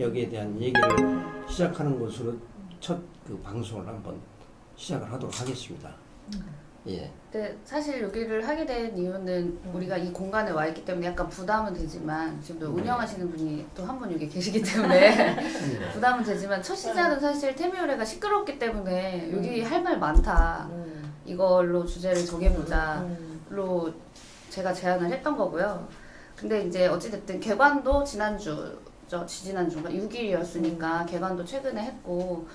여기에 대한 얘기를 시작하는 것으로 첫 그 방송을 한번 시작을 하도록 하겠습니다. 예. 네, 사실 여기를 하게 된 이유는 우리가 이 공간에 와 있기 때문에 약간 부담은 되지만 지금 운영하시는 분이 또 한 분 여기 계시기 때문에 부담은 되지만 첫 시작은 사실 태미오래가 시끄럽기 때문에 여기 할 말 많다. 이걸로 주제를 정해보자로 제가 제안을 했던 거고요. 근데 이제 어찌됐든 개관도 지지난주인가 6일이었으니까 개관도 최근에 했고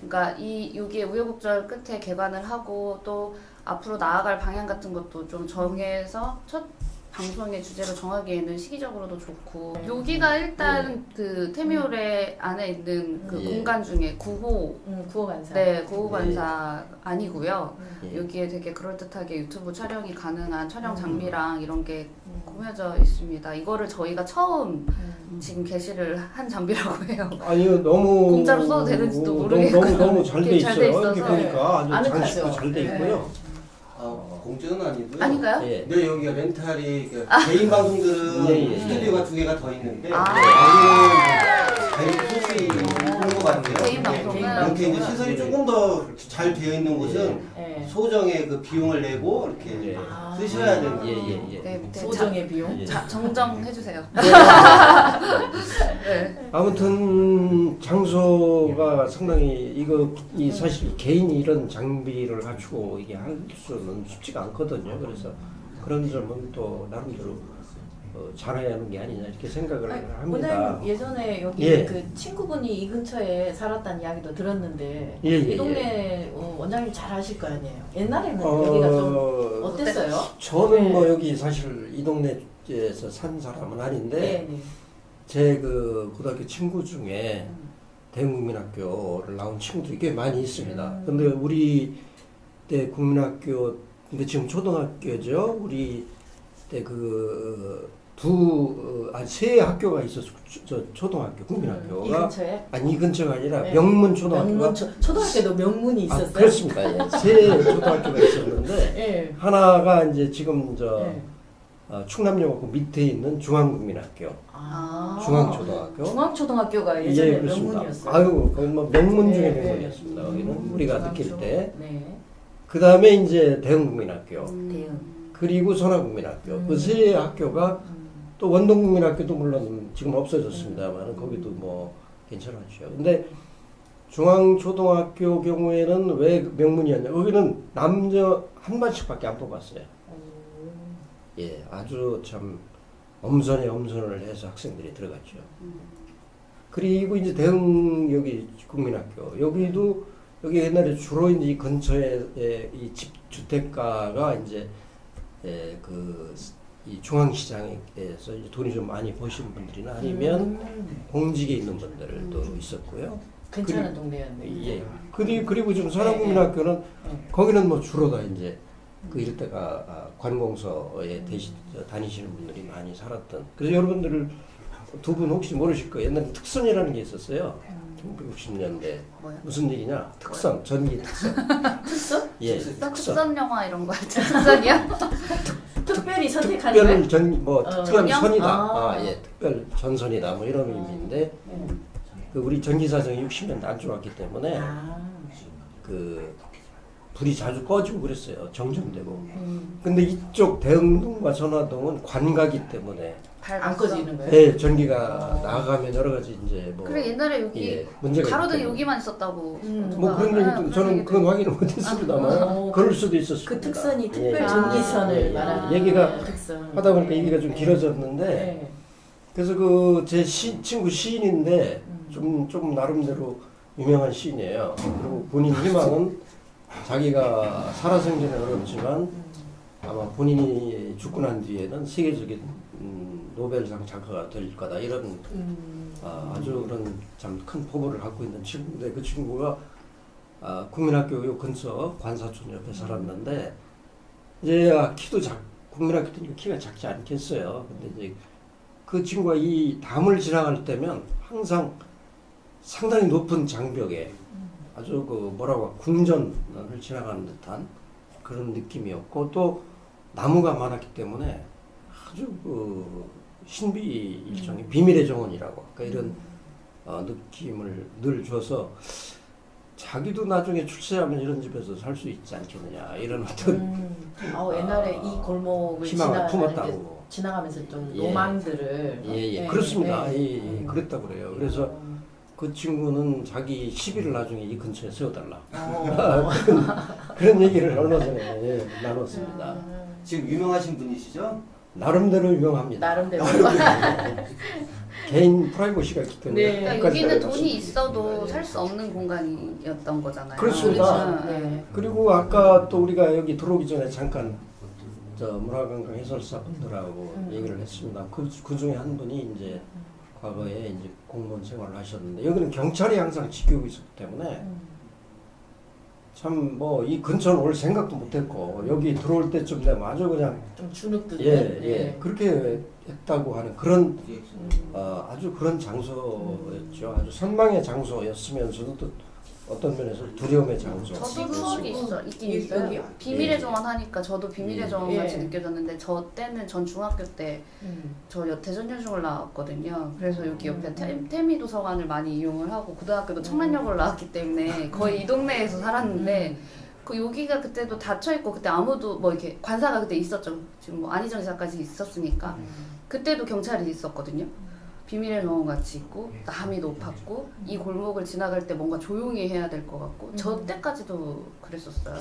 그러니까 여기에 우여곡절 끝에 개관을 하고 또 앞으로 나아갈 방향 같은 것도 좀 정해서 첫 방송의 주제로 정하기에는 시기적으로도 좋고 여기가 일단 그 태미오래 안에 있는 그 공간 중에 9호 관사. 네, 9호 관사 아니고요. 여기에 되게 그럴듯하게 유튜브 촬영이 가능한 촬영 장비랑 이런 게 꾸며져 있습니다. 이거를 저희가 처음 지금 게시를 한 장비라고 해요. 아니요, 너무 공짜로 써도 되는지도 모르겠고요. 너무 잘 돼 있어요. 이렇게 보니까 아주 아늑하죠. 장식도 잘 돼 있고요. 공짜는 아니고요. 아닌가요? 예. 네, 여기가 렌탈이 개인 방송들은 예. 스튜디오가 2개가 더 있는데 여기는 자유 소수인 것 같아요. 개인 방송은 이렇게 이제 시설이 조금 더 잘 되어 있는 곳은 소정의 그 비용을 내고 이렇게 쓰셔야 되는 거예요. 네, 밑에 소정의 비용? 정정해주세요. 네. 아무튼 장소가 상당히 이 사실 개인이 이런 장비를 갖추고 이게 할 수는 쉽지가 않거든요. 그래서 그런 점은 또 나름대로 잘해야 하는 게 아니냐 이렇게 생각을 합니다. 원장님 예전에 여기 그 친구분이 이 근처에 살았다는 이야기도 들었는데 이 동네 원장님 잘 아실 거 아니에요. 옛날에는 여기가 좀 어땠어요? 저는 뭐 여기 사실 이 동네에서 산 사람은 아닌데 제 그 고등학교 친구 중에 대국민학교를 나온 친구들이 꽤 많이 있습니다. 근데 우리 때 국민학교 근데 지금 초등학교죠. 우리 때 세 학교가 있었어. 저 초등학교 국민학교가 이 근처에? 아니 이 근처가 아니라 명문 초등학교가 초등학교도 명문이 있었어요. 그렇습니다. 세 초등학교가 있었는데 하나가 이제 지금 충남여고 밑에 있는 중앙국민학교, 중앙초등학교. 중앙초등학교가 예전에 명문이었어요. 아유, 거기 뭐 명문 중에 명문이었습니다. 거기는 우리가 느낄 때. 그 다음에 이제 대흥국민학교, 그리고 선화국민학교. 그 세 학교가 또 원동국민학교도 물론 지금 없어졌습니다만 거기도 뭐 괜찮았죠. 근데 중앙초등학교 경우에는 왜 명문이었냐? 여기는 남녀 한 반씩밖에 안 뽑았어요. 예, 아주 참 엄선에 엄선을 해서 학생들이 들어갔죠. 그리고 이제 대흥 여기 국민학교 여기도 여기 옛날에 주로 이제 이 근처에 이 집 주택가가 이제 이 중앙시장에서 이제 돈이 좀 많이 버신 분들이나 아니면 공직에 있는 분들도 있었고요. 괜찮은 동네였네. 예. 그리고 지금 선화국민학교는 거기는 뭐 주로 다 이제 이럴 때가 관공서에 다니시는 분들이 많이 살았던. 그래서 여러분들 두 분 혹시 모르실 거예요. 옛날에 특선이라는 게 있었어요. 1960년대. 무슨 얘기냐? 특선, 전기 특선. 특선? 예, 특선 영화 이런 거 같은 특선이요? 특별히 선택하는 특별 선이다. 예, 특별 전선이다. 뭐 이런 의미인데 우리 전기사정이 60년대 안 좋았기 때문에 불이 자주 꺼지고 그랬어요. 정전되고. 근데 이쪽 대흥동과 선화동은 관가기 때문에 안 꺼지는 거예요? 네, 전기가 나가면 여러 가지 이제 뭐. 그래 옛날에 여기 가로등이 여기만 있었다고. 뭐 그런 얘기도 저는 그건 확인을 못했습니다만 그럴 수도 있었습니다. 그 특선이 특별 전기선을 말하는 얘기가 하다 보니까 얘기가 좀 길어졌는데 그래서 제 친구 시인인데 좀 나름대로 유명한 시인이에요. 그리고 본인 희망은 자기가 살아생전에 어렵지만 아마 본인이 죽고 난 뒤에는 세계적인 노벨상 작가가 될 거다 이런 아주 그런 참 큰 포부를 갖고 있는 친구인데 그 친구가 국민학교 요 근처 관사촌 옆에 살았는데 이제 국민학교 때니까 키가 작지 않겠어요. 근데 이제 그 친구가 이 담을 지나갈 때면 항상 상당히 높은 장벽에 아주 궁전을 지나가는 듯한 그런 느낌이었고 또 나무가 많았기 때문에 아주 신비 일종의 비밀의 정원이라고 그러니까 이런 느낌을 늘 줘서 자기도 나중에 출세하면 이런 집에서 살 수 있지 않겠느냐 이런 어떤 옛날에 이 골목을 희망을 품었다고 지나가면서 좀 로망들을 예, 그렇습니다. 그랬다고 그래요. 그래서 그 친구는 자기 시비를 나중에 이 근처에 세워달라 그런 얘기를 얼마 전에 나눴습니다. 지금 유명하신 분이시죠? 나름대로 유명합니다. 나름대로. 개인 프라이버시가 있기 때문에. 네. 그러니까 여기는 돈이 있어도 살 수 없는 공간이었던 거잖아요. 그렇습니다. 그렇죠? 네. 그리고 아까 또 우리가 여기 들어오기 전에 잠깐 문화관광 해설사 분들하고 얘기를 했습니다. 그 중에 한 분이 이제 과거에 이제 공무원 생활을 하셨는데 여기는 경찰이 항상 지키고 있었기 때문에 참 뭐 이 근처는 올 생각도 못했고 여기 들어올 때쯤 되면 아주 그냥 좀 주눅 예, 그렇게 했다고 하는 그런 아주 그런 장소였죠. 아주 선망의 장소였으면서도 또 어떤 면에서 두려움의 장소. 저도 추억이 있긴 있어요. 비밀의 정원 하니까 저도 비밀의 정원 같이 느껴졌는데 저 때는 전 중학교 때 저 대전여중을 나왔거든요. 그래서 여기 옆에 태미도서관을 많이 이용을 하고 고등학교도 청란여고를 나왔기 때문에 거의 이 동네에서 살았는데 그 여기가 그때도 닫혀 있고 그때 아무도 뭐 이렇게 관사가 그때 있었죠. 지금 뭐 안희정 지사까지 있었으니까 그때도 경찰이 있었거든요. 비밀의 정원 같이 있고 남이 높았고 이 골목을 지나갈 때 뭔가 조용히 해야 될 것 같고 저 때까지도 그랬었어요.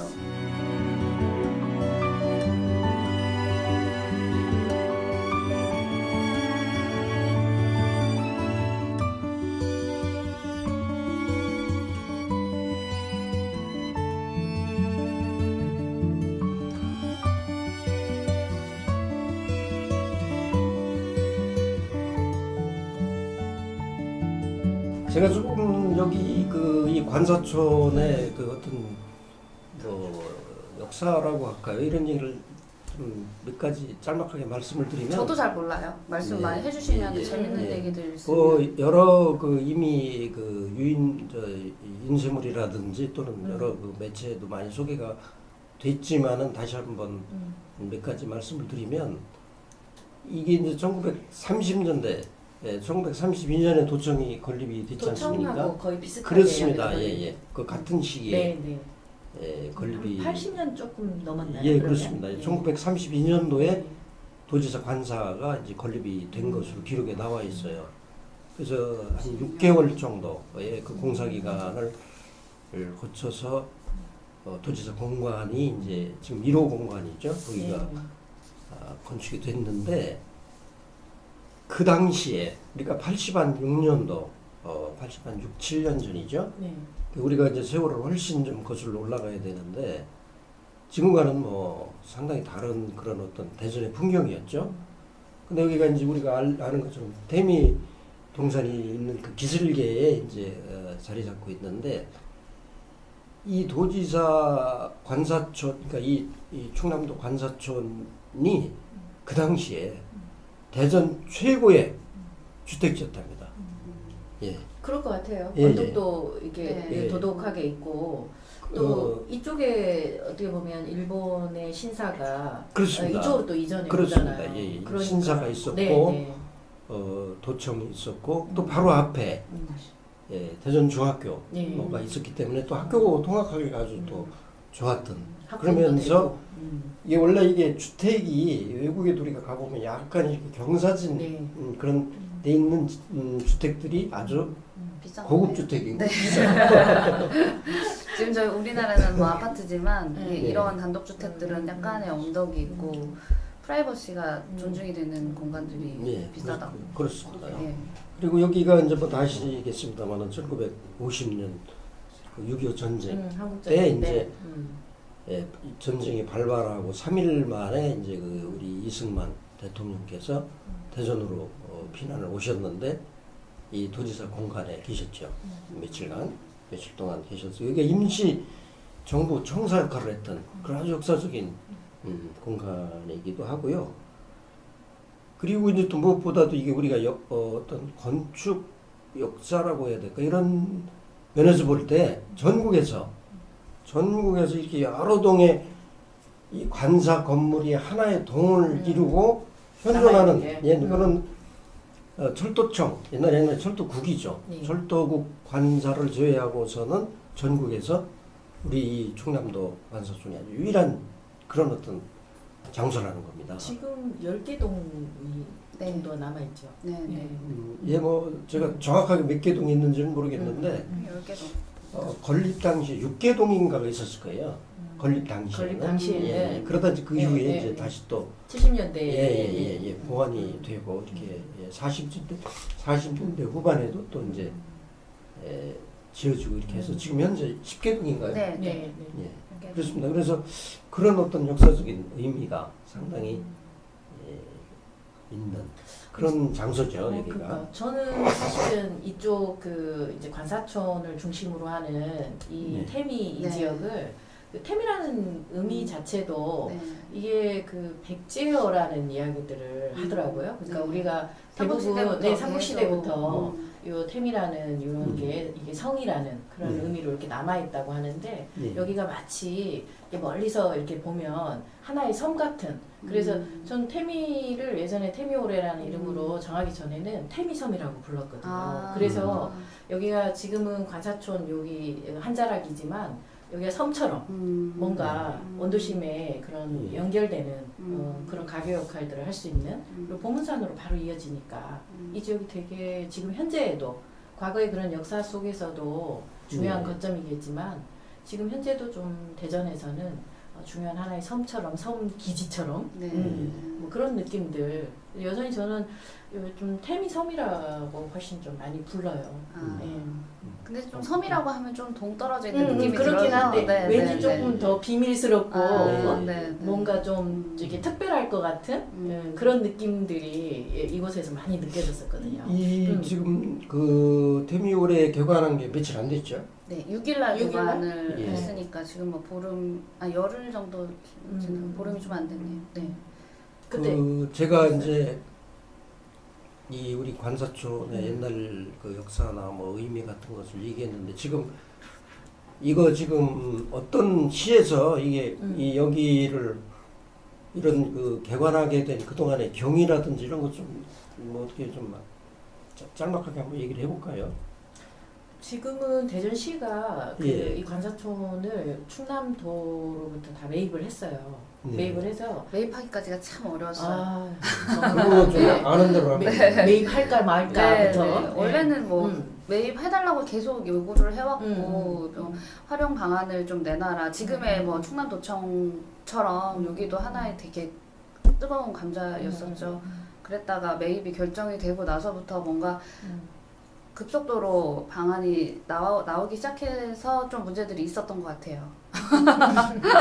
제가 조금 여기 이 관사촌의 그 어떤 뭐 역사라고 할까요? 이런 얘기를 좀 몇 가지 짤막하게 말씀을 드리면 저도 잘 몰라요. 말씀 많이 해주시면 재밌는 얘기들 있으면 여러 이미 인쇄물이라든지 또는 여러 매체도 많이 소개가 됐지만은 다시 한번 몇 가지 말씀을 드리면 이게 이제 1930년대 1932년에 도청이 건립이 됐지 않습니까? 거의 비슷하게 그렇습니다. 그 같은 시기에 건립이 80년 조금 넘었나요? 예, 그렇습니다. 1932년도에 도지사 관사가 이제 건립이 된 것으로 기록에 나와 있어요. 그래서 한 6개월 정도의 그 공사 기간을 거쳐서 도지사 공관이 이제 지금 1호 공관이죠. 거기가 건축이 됐는데 그 당시에 그러니까 86년도 6, 7년 전이죠. 우리가 이제 세월을 훨씬 좀 거슬러 올라가야 되는데 지금과는 뭐 상당히 다른 그런 어떤 대전의 풍경이었죠. 근데 여기가 이제 우리가 아는 것처럼 태미 동산이 있는 그 기슭계에 이제 자리 잡고 있는데 이 도지사 관사촌 그러니까 이 충남도 관사촌이 그 당시에 대전 최고의 주택지였답니다. 예. 그럴 것 같아요. 언덕도 이렇게 도독하게 있고 또 이쪽에 어떻게 보면 일본의 신사가 그렇습니다. 이쪽으로 또 이전해 그렇습니다. 오잖아요. 그러니까 신사가 있었고 도청이 있었고 또 바로 앞에 대전 중학교가 있었기 때문에 또 학교 통학하기가 아주 또 좋았던 그러면서 이게 원래 이게 주택이 외국에 우리가 가보면 약간 이렇게 경사진 그런 데 있는 주택들이 아주 고급 주택이고 지금 저희 우리나라는 뭐 아파트지만 이러한 단독주택들은 약간의 언덕이 있고 프라이버시가 존중이 되는 공간들이 비싸다고. 그렇습니다. 그리고 여기가 이제 뭐 다 아시겠습니다만은 1950년 6.25 전쟁 때 이제 전쟁이 발발하고 3일 만에 이제 우리 이승만 대통령께서 대전으로 피난을 오셨는데 이 도지사 공간에 계셨죠. 며칠 동안 계셨어요. 이게 임시 정부 청사 역할을 했던 그런 아주 역사적인 공간이기도 하고요. 그리고 이제 또 무엇보다도 이게 우리가 어떤 건축 역사라고 해야 될까 이런 면에서 볼 때 전국에서 이렇게 여러 동의 이 관사 건물이 하나의 동을 이루고 현존하는 그런 철도청 옛날에는 철도국이죠. 네. 철도국 관사를 제외하고서는 전국에서 우리 이 충남도 관사촌이 아주 유일한 그런 어떤 장소라는 겁니다. 지금 10개 동이 네. 정도 남아있죠. 네, 네. 예, 뭐 제가 정확하게 몇 개 동이 있는지는 모르겠는데 10개도. 건립 당시 6개 동인가가 있었을 거예요. 건립 당시에. 건립 당시에는. 예, 그러다 이제 그 네, 이후에 네, 이제 네. 다시 또 70년대에 보완이 되고 이렇게 40년대 후반에도 또 이제 지어지고 이렇게 해서 지금 현재 10개 동인가요? 네, 네. 네. 예, 그렇습니다. 그래서 그런 어떤 역사적인 의미가 상당히 있는 그런 장소죠, 여기가. 그러니까 저는 사실은 이쪽 그 이제 관사촌을 중심으로 하는 이 네. 태미 이 네. 지역을 그 태미라는 의미 자체도 네. 이게 그 백제어라는 이야기들을 하더라고요. 그러니까 네. 우리가 대부분 삼국시대부터 요 태미라는 이런 게 이게 성이라는 그런 네. 의미로 이렇게 남아 있다고 하는데 네. 여기가 마치 이렇게 멀리서 이렇게 보면 하나의 섬 같은. 그래서 전 태미를 예전에 태미오레라는 이름으로 정하기 전에는 태미섬이라고 불렀거든요. 그래서 여기가 지금은 관사촌 여기 한자락이지만 여기가 섬처럼 뭔가 원도심에 그런 연결되는 그런 가교 역할들을 할 수 있는 그리고 보문산으로 바로 이어지니까 이 지역이 되게 지금 현재에도 과거의 그런 역사 속에서도 중요한 거점이겠지만 지금 현재도 좀 대전에서는 중요한 하나의 섬처럼 섬 기지처럼 뭐 그런 느낌들 여전히 저는 좀 태미섬이라고 훨씬 좀 많이 불러요. 근데 좀 섬이라고 하면 좀 동떨어지는 느낌이 그렇긴 들어서 한데 네, 왠지 네, 조금 네. 더 비밀스럽고 네. 뭔가 좀 이렇게 특별할 것 같은 그런 느낌들이 이곳에서 많이 느껴졌었거든요. 지금 그 태미올에 개관한 게 며칠 안 됐죠? 네, 6일날 6일 날? 개관을 예. 했으니까 지금 뭐 열흘 정도 보름이 좀 안 됐네요. 네. 그때 제가 이제 이 우리 관사촌의 옛날 그 역사나 뭐 의미 같은 것을 얘기했는데 지금 이거 지금 어떤 시에서 이게 이 여기를 이런 그 개관하게 된 그동안의 경위라든지 이런 것 좀 뭐 어떻게 좀 짤막하게 한번 얘기를 해볼까요? 지금은 대전시가 예. 이 관사촌을 충남도로부터 다 매입을 했어요. 네. 매입을 해서 매입하기까지가 참 어려웠어요. 그거 좀 아는 대로 하면 매입할까 말까부터. 네. 원래는 뭐 매입해달라고 계속 요구를 해왔고 활용 방안을 좀 내놔라. 지금의 뭐 충남도청처럼 여기도 하나의 되게 뜨거운 감자였었죠. 그랬다가 매입이 결정이 되고 나서부터 뭔가 급속도로 방안이 나오기 시작해서 좀 문제들이 있었던 것 같아요.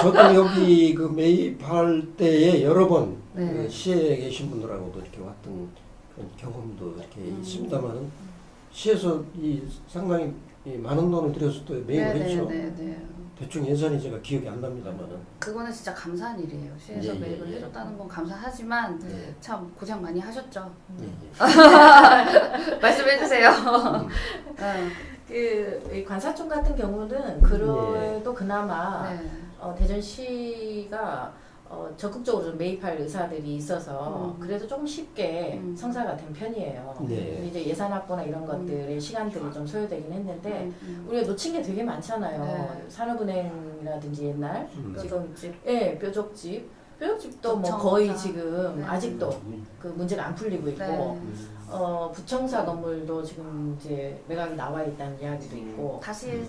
저도 여기 그 매입할 때에 여러 번 네. 그 시에 계신 분들하고도 이렇게 왔던 그런 경험도 이렇게 있습니다만은 시에서 이 상당히 많은 돈을 들여서 또 매입을 했죠. 대충 예산이 제가 기억이 안 납니다만은. 그거는 진짜 감사한 일이에요. 시에서 매입을 해줬다는 건 감사하지만 참 고생 많이 하셨죠. 말씀해주세요. 그 관사촌 같은 경우는 그래도 그나마 대전시가 적극적으로 좀 매입할 의사들이 있어서 그래도 조금 쉽게 성사가 된 편이에요. 이제 예산 확보나 이런 것들의 시간들이 좀 소요되긴 했는데 우리가 놓친 게 되게 많잖아요. 산업은행이라든지 옛날 지금 뼈족집도 뭐 거의 지금 아직도 그 문제가 안 풀리고 있고 부청사 건물도 지금 이제 매각이 나와 있다는 이야기도 있고 다시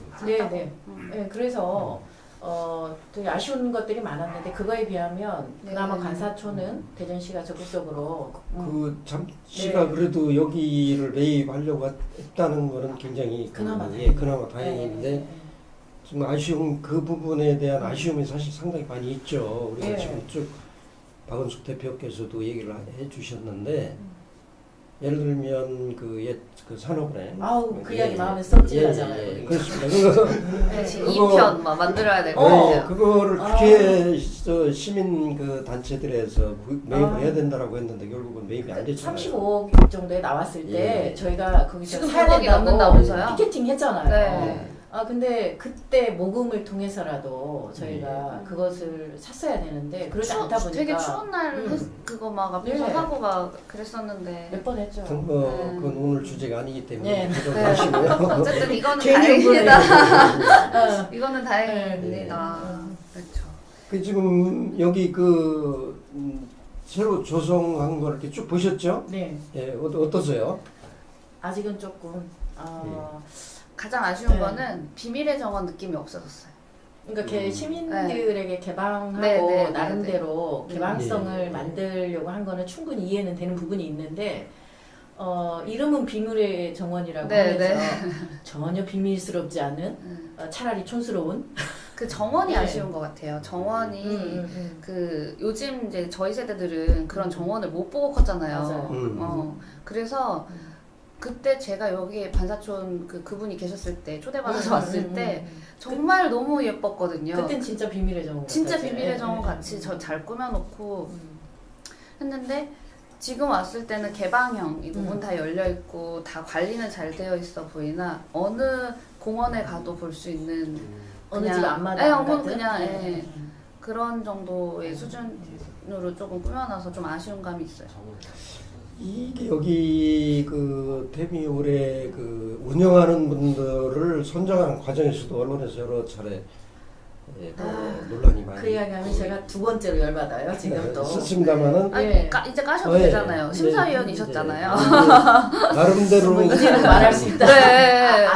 그래서 되게 아쉬운 것들이 많았는데 그거에 비하면 그나마 관사촌은 대전시가 적극적으로 시가 그래도 여기를 매입하려고 했다는 거는 굉장히 그나마 다행인데 좀 아쉬운 그 부분에 대한 아쉬움이 사실 상당히 많이 있죠. 우리가 지금 쭉 박은숙 대표께서도 얘기를 해주셨는데 예를 들면 그 산업은행 그 이야기 마음에 썩 찔러잖아요. 그렇습니다. 2편 만들어야 될 것 같아요. 그거를 그렇게 시민 그 단체들에서 매입을 해야 된다라고 했는데 결국은 매입이 안 됐잖아요. 35억 정도에 나왔을 때 저희가 거기서 사야 된다고 넘는다면서요? 피켓팅 했잖아요. 근데 그때 모금을 통해서라도 저희가 그것을 샀어야 되는데 그러지 않다 보니까 되게 추운 날 그거 막 앞에서 하고 막 그랬었는데 몇 번 했죠. 그건 오늘 주제가 아니기 때문에 어쨌든 이거는 다행이다. 이거는 다행입니다. 그렇죠. 그 지금 여기 새로 조성한 거 이렇게 쭉 보셨죠? 네. 예, 어떠세요? 아직은 조금 가장 아쉬운 거는 비밀의 정원 느낌이 없어졌어요. 그러니까 시민들에게 개방하고 나름대로 개방성을 만들려고 한 거는 충분히 이해는 되는 부분이 있는데 이름은 비밀의 정원이라고 하면서 전혀 비밀스럽지 않은 차라리 촌스러운 그 정원이 아쉬운 것 같아요. 정원이 요즘 이제 저희 세대들은 그런 정원을 못 보고 컸잖아요. 그래서 그때 제가 여기 반사촌 그분이 계셨을 때 초대받아서 왔을 때 정말 너무 예뻤거든요. 그땐 진짜 비밀의 정원 진짜 비밀의 정원 같이 잘 꾸며놓고 했는데 지금 왔을 때는 개방형이고 문 다 열려있고 다 관리는 잘 되어 있어 보이나 어느 공원에 가도 볼 수 있는 어느 집 앞마당 같은? 그냥 그런 정도의 수준으로 조금 꾸며놔서 좀 아쉬운 감이 있어요. 이게 여기 태미올에 운영하는 분들을 선정하는 과정에서도 언론에서 여러 차례 논란이 많이. 그 이야기하면 제가 두 번째로 열받아요. 지금 또. 있습니다만은. 이제 까셔도 되잖아요. 심사위원이셨잖아요. 나름대로. 이제는 말할 수 있다.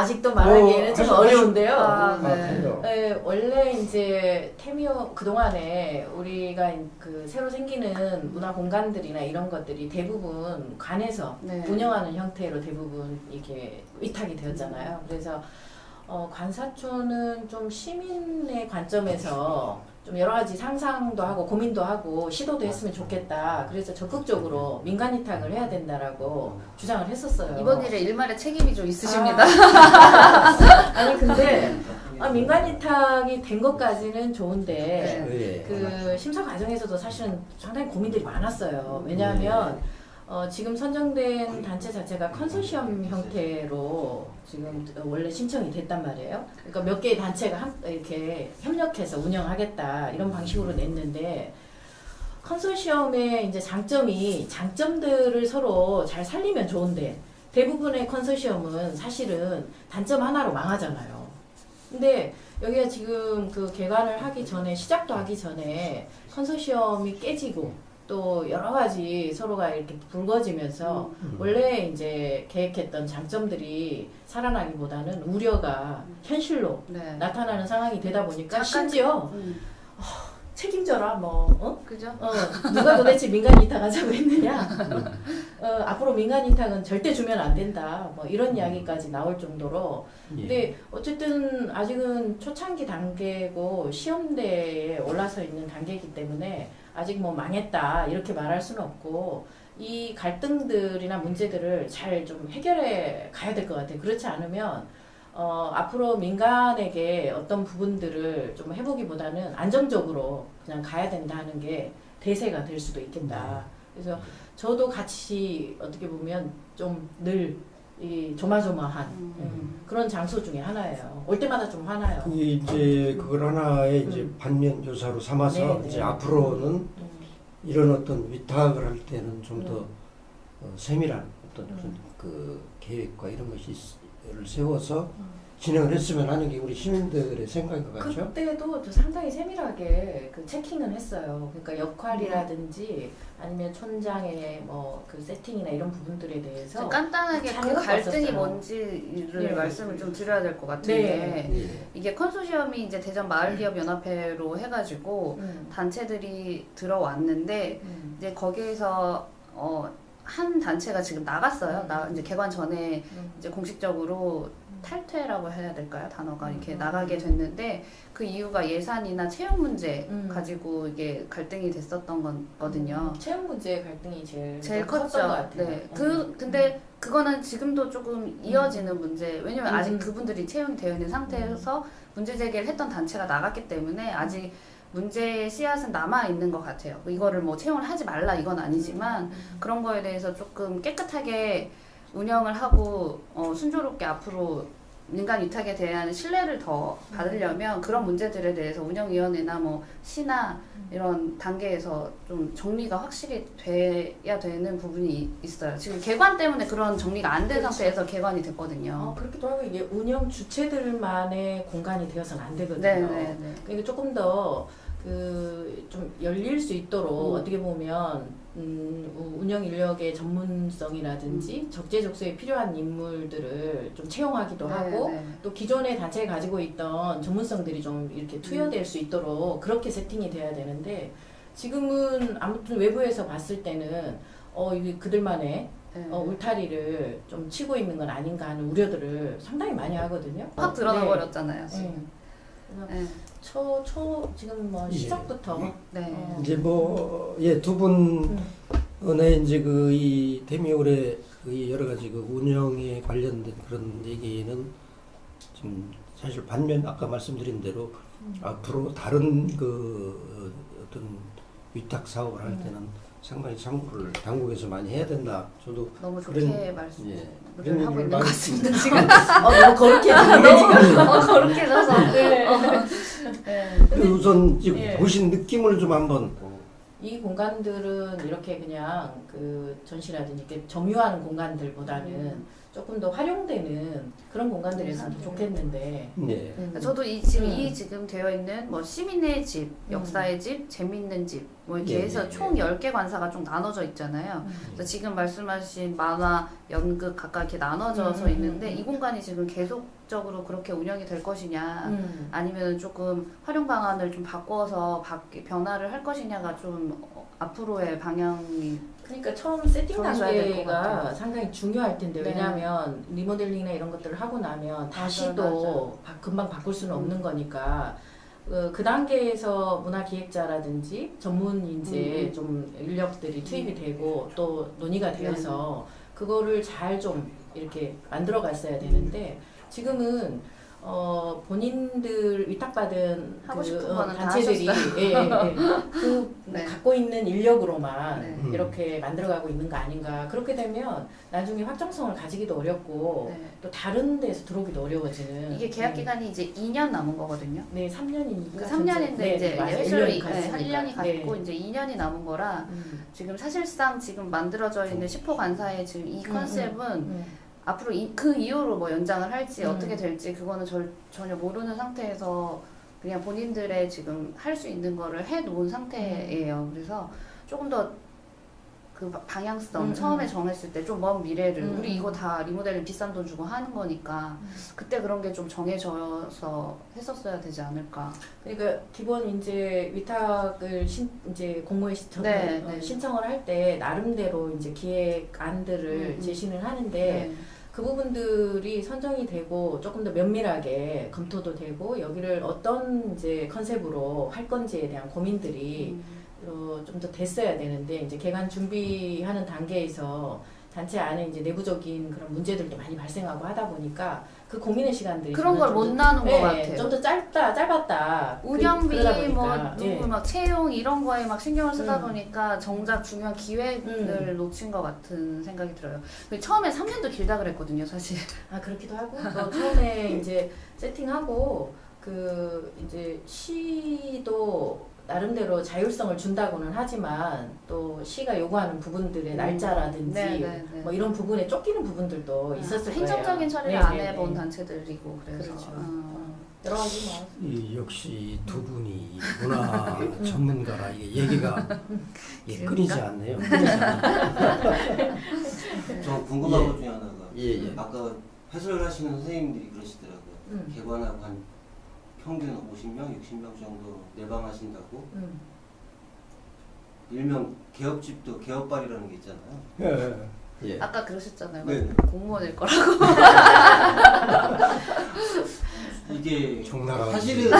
아직도 말하기에는 좀 어려운데요. 원래 이제 태미오 그동안에 우리가 새로 생기는 문화 공간들이나 이런 것들이 대부분 관에서 운영하는 형태로 대부분 이렇게 위탁이 되었잖아요. 그래서 관사촌은 좀 시민의 관점에서 좀 여러 가지 상상도 하고 고민도 하고 시도도 했으면 좋겠다. 그래서 적극적으로 민간 위탁을 해야 된다라고 주장을 했었어요. 이번 일에 일말의 책임이 좀 있으십니다. 아니 근데 민간 위탁이 된 것까지는 좋은데 그 심사 과정에서도 사실은 상당히 고민들이 많았어요. 왜냐하면 지금 선정된 단체 자체가 컨소시엄 형태로 지금 원래 신청이 됐단 말이에요. 그러니까 몇 개의 단체가 이렇게 협력해서 운영하겠다 이런 방식으로 냈는데 컨소시엄의 이제 장점들을 서로 잘 살리면 좋은데 대부분의 컨소시엄은 사실은 단점 하나로 망하잖아요. 근데 여기가 지금 개관을 하기 전에 시작도 하기 전에 컨소시엄이 깨지고 또 여러 가지 서로가 이렇게 붉어지면서 원래 이제 계획했던 장점들이 살아나기보다는 우려가 현실로 나타나는 상황이 되다 보니까 심지어 책임져라 그죠? 누가 도대체 민간 위탁하자고 했느냐 앞으로 민간 위탁은 절대 주면 안 된다 이런 이야기까지 나올 정도로 근데 어쨌든 아직은 초창기 단계고 시험대에 올라서 있는 단계이기 때문에 아직 망했다 이렇게 말할 수는 없고 이 갈등들이나 문제들을 잘 좀 해결해 가야 될 것 같아요. 그렇지 않으면 앞으로 민간에게 어떤 부분들을 좀 해보기보다는 안정적으로 그냥 가야 된다는 게 대세가 될 수도 있겠다. 그래서 저도 같이 어떻게 보면 좀 늘 조마조마한 그런 장소 중에 하나예요. 올 때마다 좀 화나요. 이제 그걸 하나의 이제 반면 교사로 삼아서 이제 앞으로는 이런 어떤 위탁을 할 때는 좀 더 세밀한 어떤 그런 계획과 이런 것을 세워서 진행을 했으면 하는 게 우리 시민들의 생각인 것 같죠? 그때도 상당히 세밀하게 체킹은 했어요. 그러니까 역할이라든지 아니면 촌장의 세팅이나 이런 부분들에 대해서 간단하게 그 갈등이 뭔지를 말씀을 좀 드려야 될 것 같은데 이게 컨소시엄이 이제 대전 마을기업연합회로 해가지고 단체들이 들어왔는데 이제 거기에서 한 단체가 지금 나갔어요. 이제 개관 전에 이제 공식적으로 탈퇴라고 해야 될까요? 단어가 이렇게 나가게 됐는데 그 이유가 예산이나 채용 문제 가지고 이게 갈등이 됐었던 거거든요. 채용 문제 갈등이 제일 컸죠. 것 같아요. 근데 그거는 지금도 조금 이어지는 문제. 왜냐면 아직 그분들이 채용이 되어 있는 상태에서 문제 제기를 했던 단체가 나갔기 때문에 아직 문제의 씨앗은 남아있는 것 같아요. 이거를 채용을 하지 말라 이건 아니지만 그런 거에 대해서 조금 깨끗하게 운영을 하고 순조롭게 앞으로 민간 위탁에 대한 신뢰를 더 받으려면 그런 문제들에 대해서 운영위원회나 뭐 시나 이런 단계에서 좀 정리가 확실히 돼야 되는 부분이 있어요. 지금 개관 때문에 그런 정리가 안 된 상태에서 개관이 됐거든요. 그렇기도 하고 이게 운영 주체들만의 공간이 되어서는 안 되거든요. 네네네. 그러니까 조금 더 좀 열릴 수 있도록 어떻게 보면 운영 인력의 전문성이라든지 적재적소에 필요한 인물들을 좀 채용하기도 하고 또 기존의 단체에 가지고 있던 전문성들이 좀 이렇게 투여될 수 있도록 그렇게 세팅이 돼야 되는데 지금은 아무튼 외부에서 봤을 때는 이게 그들만의 울타리를 좀 치고 있는 건 아닌가 하는 우려들을 상당히 많이 하거든요. 확 드러나 버렸잖아요. 지금. 지금 뭐 시작부터 이제 뭐 두 분의 이제 그 이 태미올의 그 여러 가지 그 운영에 관련된 그런 얘기는 지금 사실 반면 아까 말씀드린 대로 앞으로 다른 그 어떤 위탁 사업을 할 때는 상당히 참고를 당국에서 많이 해야 된다. 저도 너무 좋게 말씀을 하고 있는 것 같습니다. 지금 너무 거룩해지는데 지금 거룩해져서. 우선 지금 보신 느낌을 좀 한번. 이 공간들은 이렇게 그냥 그 전시라든지 이렇게 점유하는 공간들보다는 조금 더 활용되는 그런 공간들이었으면 더 좋겠는데. 저도 지금 되어 있는 뭐 시민의 집, 역사의 집, 재밌는 집 뭐 이렇게 해서 총 10개 관사가 좀 나눠져 있잖아요. 그래서 지금 말씀하신 만화, 연극 각각 이렇게 나눠져서 있는데 이 공간이 지금 계속적으로 그렇게 운영이 될 것이냐 아니면 조금 활용 방안을 좀 바꿔서 변화를 할 것이냐가 좀 앞으로의 방향이 그러니까 처음 세팅 단계가 상당히 중요할 텐데 왜냐하면 리모델링이나 이런 것들을 하고 나면 다시 또 금방 바꿀 수는 없는 거니까 그 단계에서 문화기획자라든지 전문 이제 좀 인력들이 투입이 되고 또 논의가 되어서 그거를 잘 좀 이렇게 만들어 갔어야 되는데 지금은 본인들 위탁받은 하고 싶은 그 거는 단체들이 갖고 있는 인력으로만 이렇게 만들어가고 있는 거 아닌가. 그렇게 되면 나중에 확정성을 가지기도 어렵고 또 다른 데서 들어오기도 어려워지는. 이게 계약 기간이 이제 2년 남은 거거든요. 네, 3년이니까. 3년인데 이제 회수를 1년이 갔고 이제 2년이 남은 거라 지금 사실상 지금 만들어져 있는 10호 관사의 지금 이 컨셉은 앞으로 그 이후로 뭐 연장을 할지 어떻게 될지 그거는 전혀 모르는 상태에서 그냥 본인들의 지금 할 수 있는 거를 해놓은 상태예요. 그래서 조금 더 그 방향성 처음에 정했을 때 좀 먼 미래를 우리 이거 다 리모델링 비싼 돈 주고 하는 거니까 그때 그런 게 좀 정해져서 했었어야 되지 않을까. 그러니까 기본 이제 위탁을 이제 공모에 신청을 할 때 나름대로 이제 기획안들을 제시는 하는데 그 부분들이 선정이 되고 조금 더 면밀하게 검토도 되고 여기를 어떤 이제 컨셉으로 할 건지에 대한 고민들이 좀 더 됐어야 되는데 이제 개관 준비하는 단계에서 단체 안에 이제 내부적인 그런 문제들도 많이 발생하고 하다 보니까 그 고민의 시간들이 그런 걸 못 나눈 것 같아요. 좀 더 짧았다. 운영비 뭐 누구 막 채용 이런 거에 막 신경을 쓰다 보니까 정작 중요한 기획을 놓친 것 같은 생각이 들어요. 처음에 3년도 길다 그랬거든요, 사실. 그렇기도 하고 또 처음에 이제 세팅하고 그 이제 시도 나름대로 자율성을 준다고는 하지만 또 시가 요구하는 부분들의 날짜라든지 뭐 이런 부분에 쫓기는 부분들도 있었을 거예요. 행정적인 처리를 안 해본 단체들이고 그래서 여러 가지 뭐. 역시 두 분이 문화 전문가라 이게 얘기가 끊이지 않네요. 저 궁금한 것 중에 하나가 아까 해설을 하시는 선생님들이 그러시더라고요. 개관하고 한 평균 50명, 60명 정도 내방하신다고. 일명 개업집도 개업발이라는 게 있잖아요. 아까 그러셨잖아요. 공무원일 거라고. 이게 사실은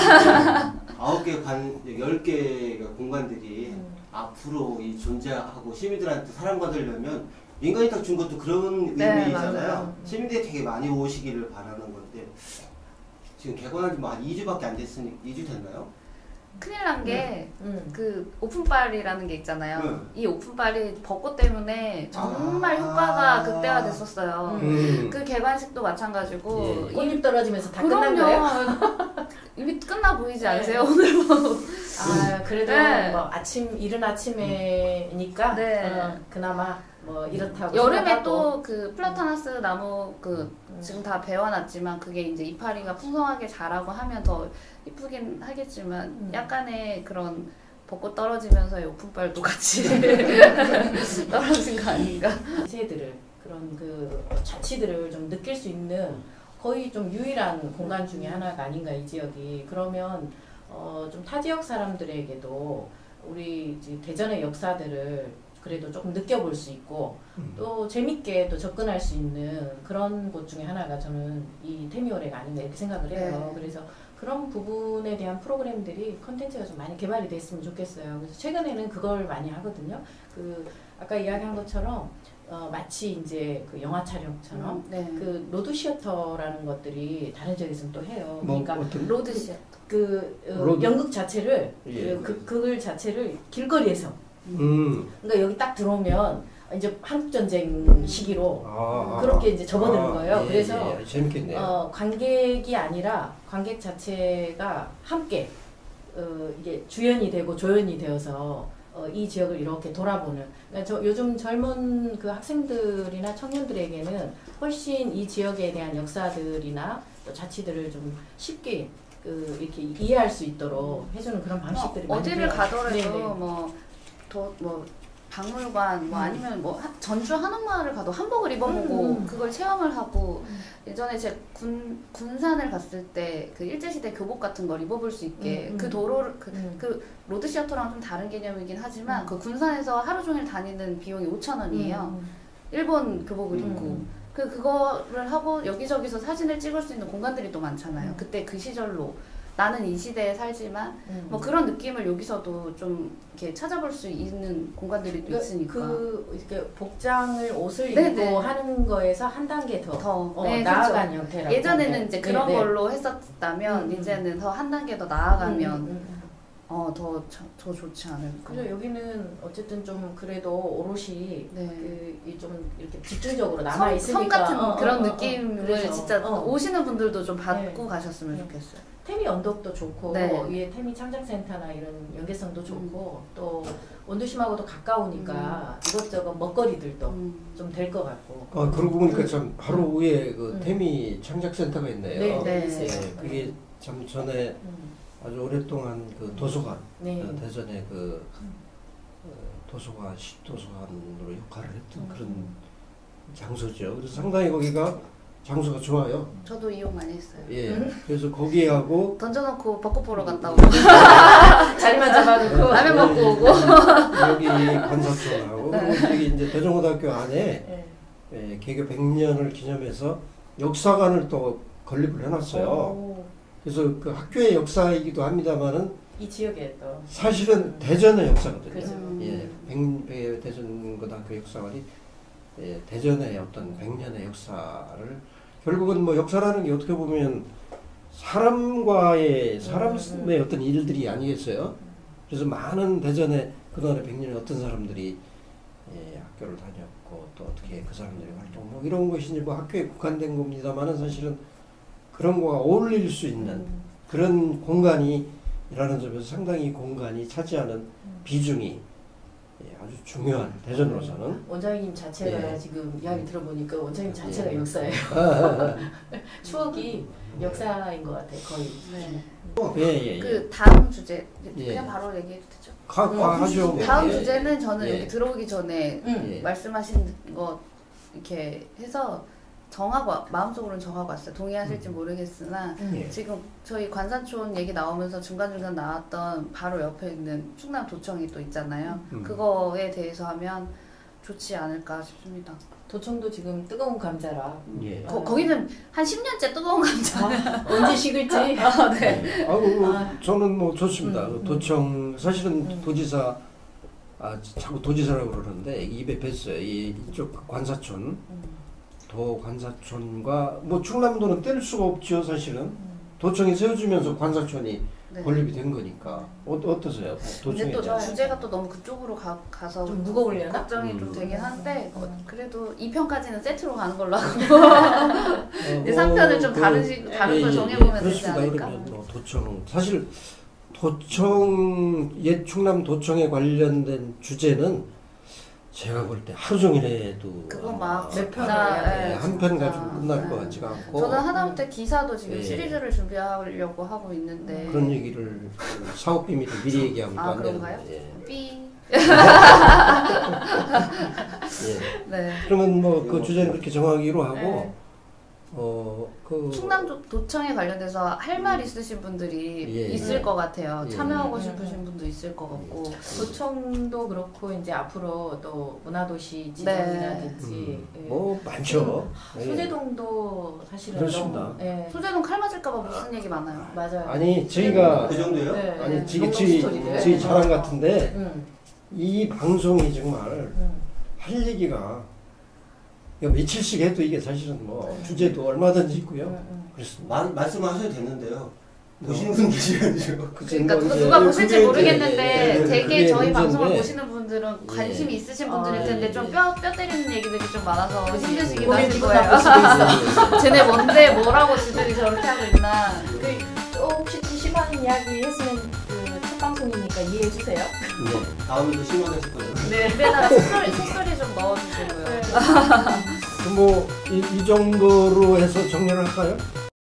10개가 공간들이 앞으로 이 존재하고 시민들한테 사랑받으려면 민간위탁 준 것도 그런 의미잖아요. 시민들이 되게 많이 오시기를 바라는 건데 지금 개관한 지 한 2주밖에 안 됐으니 2주 됐나요? 큰일 난 게 그 오픈빨이라는 게 있잖아요. 이 오픈빨이 벚꽃 때문에 정말 효과가 극대화됐었어요. 그 개관식도 마찬가지고 꽃잎 떨어지면서 다 그럼요. 끝난 거예요? 이미 끝나 보이지 않으세요? 오늘 그래도 네. 뭐 이른 아침에니까 네. 그나마 뭐 이렇다고 여름에 생각하고. 또 그 플라타나스 나무 지금 다 베어놨지만 그게 이제 이파리가 풍성하게 자라고 하면 더 이쁘긴 하겠지만 약간의 그런 벚꽃 떨어지면서의 오픈빨도 같이 떨어진 거 아닌가? 새들을 그런 그 자취들을 좀 느낄 수 있는 거의 좀 유일한 공간 중에 하나가 아닌가 이 지역이. 그러면 좀 타 지역 사람들에게도 우리 이제 대전의 역사들을 그래도 조금 느껴볼 수 있고 또 재밌게 또 접근할 수 있는 그런 곳 중에 하나가 저는 이 태미오래가 아닌가 이렇게 생각을 해요. 네. 그래서 그런 부분에 대한 프로그램들이 컨텐츠가 좀 많이 개발이 됐으면 좋겠어요. 그래서 최근에는 그걸 많이 하거든요. 그 아까 이야기한 것처럼 마치 이제 그 영화 촬영처럼 네. 그 로드 시어터라는 것들이 다른 지역에서는 또 해요. 뭐 그러니까 어떤 로드 시어터. 로드? 연극 자체를 예. 그걸 자체를 길거리에서 그러니까 여기 딱 들어오면 이제 한국 전쟁 시기로 그렇게 이제 접어드는 거예요. 그래서 재밌겠네요. 관객이 아니라 관객 자체가 함께 이게 주연이 되고 조연이 되어서 이 지역을 이렇게 돌아보는. 그러니까 요즘 젊은 그 학생들이나 청년들에게는 훨씬 이 지역에 대한 역사들이나 또 자취들을 좀 쉽게 이렇게 이해할 수 있도록 해주는 그런 방식들이 많이 어디를 돼요. 가더라도 네네. 뭐 박물관 아니면 뭐 전주 한옥마을을 가도 한복을 입어보고 그걸 체험을 하고 예전에 제 군산을 갔을 때 그 일제시대 교복 같은 걸 입어볼 수 있게 그 도로를 그 로드 시어터랑 좀 다른 개념이긴 하지만 그 군산에서 하루 종일 다니는 비용이 5,000원이에요. 일본 교복을 입고 그거를 하고 여기저기서 사진을 찍을 수 있는 공간들이 또 많잖아요. 그때 그 시절로 나는 이 시대에 살지만 뭐 그런 느낌을 여기서도 좀 이렇게 찾아볼 수 있는 공간들이 또 있으니까 이렇게 복장을 옷을 네네. 입고 하는 거에서 한 단계 더 네, 나아간 그렇죠. 형태라고. 예전에는 이제 그런 네네. 걸로 했었다면 이제는 더 한 단계 더 나아가면 더 좋지 않을까. 그죠. 여기는 어쨌든 좀 그래도 오롯이 네. 좀 이렇게 집중적으로 남아 있으니까 섬 같은 그런 느낌을 그래서, 진짜 오시는 분들도 좀 받고 네. 가셨으면 좋겠어요. 태미 언덕도 좋고 네. 위에 태미 창작센터나 이런 연계성도 좋고 또 원도심하고도 가까우니까 이것저것 먹거리들도 좀 될 것 같고. 그러고 보니까 참 바로 위에 그 태미 창작센터가 있네요. 네. 그게 참 전에 아주 오랫동안 그 도서관, 네. 대전의 그 도서관, 시도서관으로 역할을 했던 그런 장소죠. 그래서 상당히 거기가 장소가 좋아요. 저도 이용 많이 했어요. 예. 그래서 거기하고 던져놓고 벚꽃 보러 갔다 오고 자리만 잡아놓고 라면 먹고 오고 여기 관사촌하고 여기 이제 대전고등학교 안에 개교 100년을 기념해서 역사관을 또 건립을 해놨어요. 그래서 그 학교의 역사이기도 합니다만은 이 지역에 또 사실은 대전의 역사거든요. 그렇죠. 예, 대전고등학교 역사관이 대전의 어떤 100년의 역사를 결국은 뭐 역사라는 게 어떻게 보면 사람의 어떤 일들이 아니겠어요. 그래서 많은 대전의 그동안의 100년에 어떤 사람들이 학교를 다녔고 또 어떻게 그 사람들이 활동 뭐 이런 것이 이제 뭐 학교에 국한된 겁니다만은 사실은 그런 거가 어울릴 수 있는 그런 공간이라는 점에서 상당히 이 공간이 차지하는 비중이 아주 중요한 대전으로서는 원장님 자체가 지금 이야기 들어보니까 원장님 자체가 역사예요. 추억이 역사인 것 같아요. 거의. 그 다음 주제 그냥 바로 얘기해도 되죠? 하죠. 다음 주제는 저는 여기 들어오기 전에 말씀하신 거 이렇게 해서 마음속으로는 정하고 왔어요. 동의하실지 모르겠으나 지금 저희 관산촌 얘기 나오면서 중간중간 나왔던 바로 옆에 있는 충남 도청이 또 있잖아요. 그거에 대해서 하면 좋지 않을까 싶습니다. 도청도 지금 뜨거운 감자라. 거기는 한 10년째 뜨거운 감자. 언제 식을지. 네. 저는 뭐 좋습니다. 도청 사실은 도지사 자꾸 도지사라고 그러는데 입에 뱄어요. 이쪽 관사촌. 관사촌과 뭐 충남도는 뗄 수가 없죠. 사실은 도청이 세워지면서 관사촌이 네. 건립이 된 거니까 어떠세요? 근데 또 도청에 주제가 또 너무 그쪽으로 가서 좀 무거우려나? 걱정이 좀 되긴 한데 그래도 2편까지는 세트로 가는 걸로 하고 이제 3편을 좀 다른 걸 정해보면 되지 않을까? 그러면 뭐 도청 사실 도청 옛 충남 도청에 관련된 주제는 제가 볼 때 하루 종일 해도 그거 막 몇 편을 한 편 가지고 끝날 것 같지가 않고 저는 하다못해 기사도 지금 예. 시리즈를 준비하려고 하고 있는데 그런 얘기를 사업 비밀을 미리 얘기하면 또 안 그런가요? 되는데 삐 예. 네. 그러면 뭐 그 주제는 그렇게 정하기로 하고 네. 그 충남 도청에 관련돼서 할 말 있으신 분들이 예. 있을 것 같아요. 예. 참여하고 싶으신 분도 있을 것 같고 도청도 그렇고 이제 앞으로 또 문화도시 지정이라든지 뭐 많죠. 예. 소재동도 사실은 그렇습니다. 너무, 예. 소재동 칼 맞을까봐 무슨 얘기 많아요. 맞아요. 아니 저희가 그 정도요? 네. 아니 농동 스토리들. 저희 자랑 같은데 응. 이 방송이 정말 응. 할 얘기가 이거 며칠씩 해도 이게 사실은 뭐 주제도 얼마든지 있고요. 응. 그렇습니다. 말씀하셔도 되는데요. 보시는 분 계시면요. 그러니까 뭐 이제 누가 보실지 그게 모르겠는데 이제 되게 그게 저희 문제인데 방송을 보시는 분들은 관심이 있으신 분들일 텐데 예. 좀 뼈 때리는 얘기들이 좀 많아서 힘드시기도 고개 하실 뒤로 거예요. 나쁠 수도 있어. 쟤네 뭔데 뭐라고 지들이 저렇게 하고 있나. 또 혹시 시간 이야기 했으면 첫 방송이니까 이해해 주세요. 네. 다음에도 심하실 거예요. 네, 입에다가 속소리 좀 넣어주시고요. 네. 뭐 이 정도로 해서 정리를 할까요?